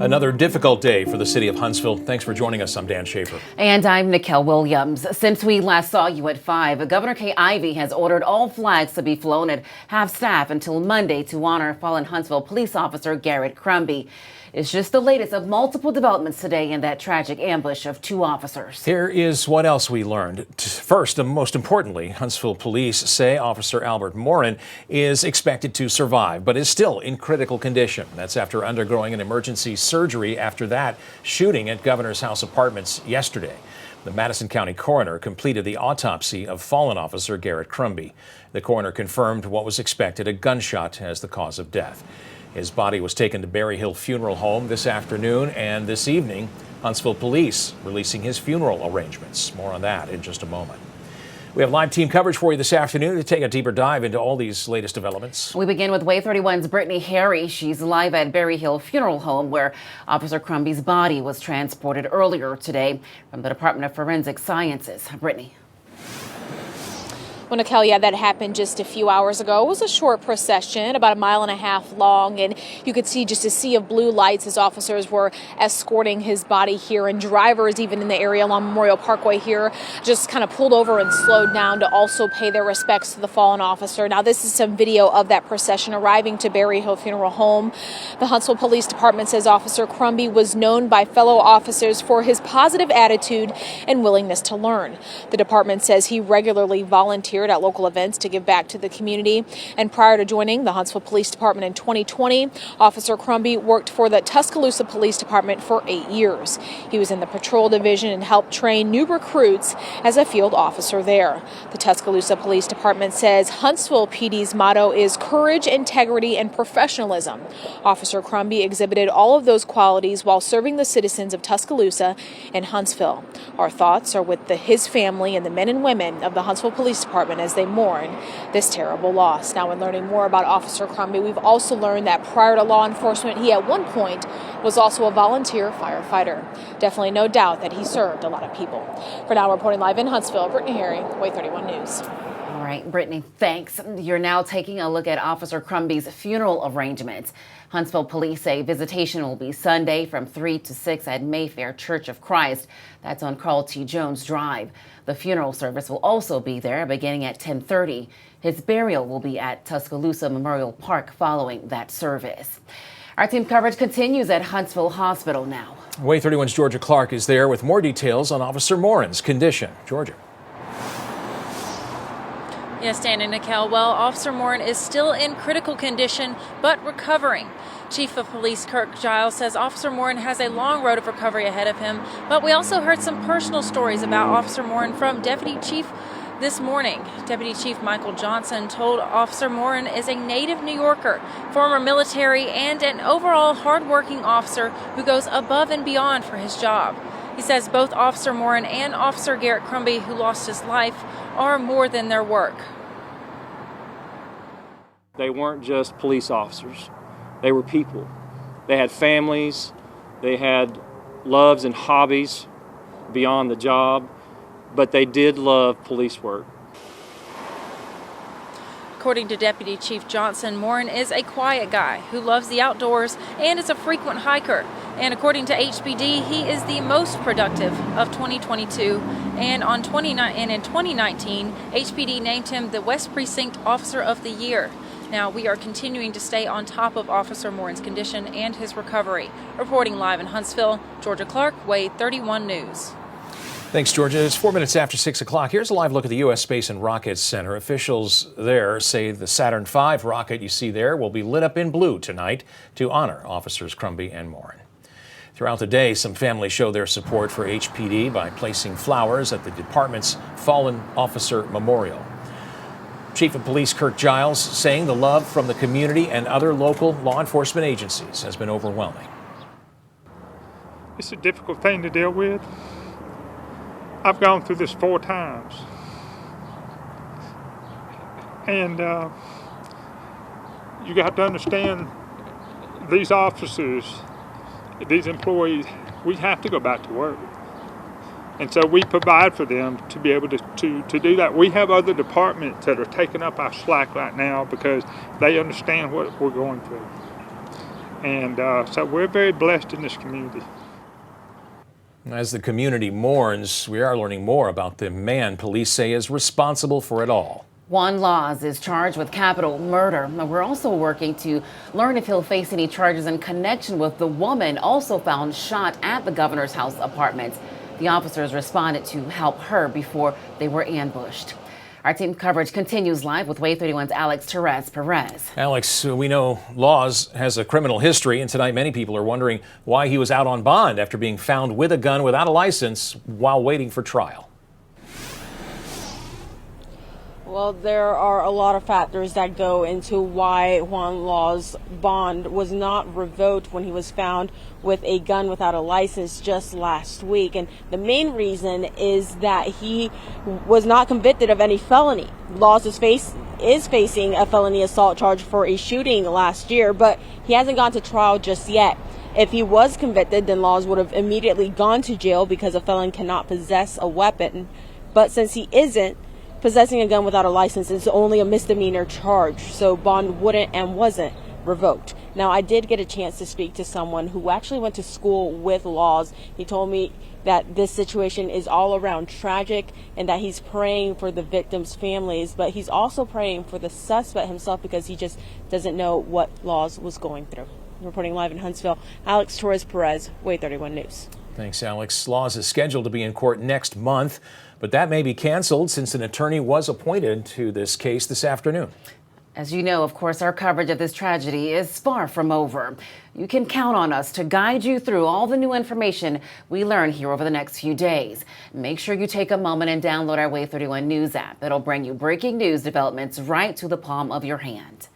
Another difficult day for the city of Huntsville. Thanks for joining us. I'm Dan Schaefer. And I'm Nikel Williams. Since we last saw you at 5, Governor Kay Ivey has ordered all flags to be flown at half-staff until Monday to honor fallen Huntsville police officer Garrett Crumby. It's just the latest of multiple developments today in that tragic ambush of 2 officers. Here is what else we learned. First, and most importantly, Huntsville police say Officer Albert Morin is expected to survive, but is still in critical condition. That's after undergoing an emergency surgery after that shooting at Governor's House Apartments yesterday. The Madison County coroner completed the autopsy of fallen officer Garrett Crumby. The coroner confirmed what was expected, a gunshot, as the cause of death. His body was taken to Berry Hill Funeral Home this afternoon, and this evening, Huntsville police releasing his funeral arrangements. More on that in just a moment. We have live team coverage for you this afternoon to take a deeper dive into all these latest developments. We begin with Way 31's Brittany Harry. She's live at Berry Hill Funeral Home, where Officer Crumby's body was transported earlier today from the Department of Forensic Sciences. Brittany. Well, Nikel, that happened just a few hours ago. It was a short procession, about 1.5 miles long, and you could see just a sea of blue lights as officers were escorting his body here, and drivers even in the area along Memorial Parkway here just kind of pulled over and slowed down to also pay their respects to the fallen officer. Now, this is some video of that procession arriving to Berry Hill Funeral Home. The Huntsville Police Department says Officer Crumby was known by fellow officers for his positive attitude and willingness to learn. The department says he regularly volunteered at local events to give back to the community. And prior to joining the Huntsville Police Department in 2020, Officer Crumby worked for the Tuscaloosa Police Department for 8 years. He was in the patrol division and helped train new recruits as a field officer there. The Tuscaloosa Police Department says Huntsville PD's motto is courage, integrity, and professionalism. Officer Crumby exhibited all of those qualities while serving the citizens of Tuscaloosa and Huntsville. Our thoughts are with his family and the men and women of the Huntsville Police Department as they mourn this terrible loss. Now, in learning more about Officer Crumby, we've also learned that prior to law enforcement, he at one point was also a volunteer firefighter. Definitely no doubt that he served a lot of people. For now, reporting live in Huntsville, Brittany Harry, Way 31 News. All right, Brittany, thanks. You're now taking a look at Officer Crumby's funeral arrangements. Huntsville police say visitation will be Sunday from 3 to 6 at Mayfair Church of Christ. That's on Carl T. Jones Drive. The funeral service will also be there beginning at 10:30. His burial will be at Tuscaloosa Memorial Park following that service. Our team coverage continues at Huntsville Hospital now. Way 31's Georgia Clark is there with more details on Officer Morin's condition. Georgia. Yes, Dan and Nikel. Well, Officer Morin is still in critical condition, but recovering. Chief of Police Kirk Giles says Officer Morin has a long road of recovery ahead of him, but we also heard some personal stories about Officer Morin from Deputy Chief this morning. Deputy Chief Michael Johnson told Officer Morin is a native New Yorker, former military, and an overall hardworking officer who goes above and beyond for his job. He says both Officer Morin and Officer Garrett Crumby, who lost his life, are more than their work. They weren't just police officers. They were people. They had families. They had loves and hobbies beyond the job, but they did love police work. According to Deputy Chief Johnson, Morin is a quiet guy who loves the outdoors and is a frequent hiker. And according to HPD, he is the most productive of 2022. And in 2019, HPD named him the West Precinct Officer of the Year. Now, we are continuing to stay on top of Officer Morin's condition and his recovery. Reporting live in Huntsville, Georgia Clark, Way 31 News. Thanks, Georgia. It's 4 minutes after 6 o'clock. Here's a live look at the U.S. Space and Rocket Center. Officials there say the Saturn V rocket you see there will be lit up in blue tonight to honor Officers Crumby and Morin. Throughout the day, some families show their support for HPD by placing flowers at the department's fallen officer memorial. Chief of Police Kirk Giles saying the love from the community and other local law enforcement agencies has been overwhelming. It's a difficult thing to deal with. I've gone through this 4 times. And you got to understand, these officers, these employees, we have to go back to work. And so we provide for them to be able to do that. We have other departments that are taking up our slack right now because they understand what we're going through. And so we're very blessed in this community. As the community mourns, we are learning more about the man police say is responsible for it all. Juan Laws is charged with capital murder. We're also working to learn if he'll face any charges in connection with the woman also found shot at the governor's house apartment. The officers responded to help her before they were ambushed. Our team coverage continues live with Wave 31's Alex Perez. Alex, we know Laws has a criminal history, and tonight many people are wondering why he was out on bond after being found with a gun without a license while waiting for trial. Well, there are a lot of factors that go into why Juan Law's bond was not revoked when he was found with a gun without a license just last week. And the main reason is that he was not convicted of any felony. Laws is facing a felony assault charge for a shooting last year, but he hasn't gone to trial just yet. If he was convicted, then Laws would have immediately gone to jail because a felon cannot possess a weapon. But since he isn't, possessing a gun without a license is only a misdemeanor charge, so bond wouldn't and wasn't revoked. Now, I did get a chance to speak to someone who actually went to school with Laws. He told me that this situation is all around tragic and that he's praying for the victims' families, but he's also praying for the suspect himself because he just doesn't know what Laws was going through. Reporting live in Huntsville, Alex Perez, Wave 31 News. Thanks, Alex. Laws is scheduled to be in court next month, but that may be canceled since an attorney was appointed to this case this afternoon. As you know, of course, our coverage of this tragedy is far from over. You can count on us to guide you through all the new information we learn here over the next few days. Make sure you take a moment and download our Wave 31 News app. It'll bring you breaking news developments right to the palm of your hand.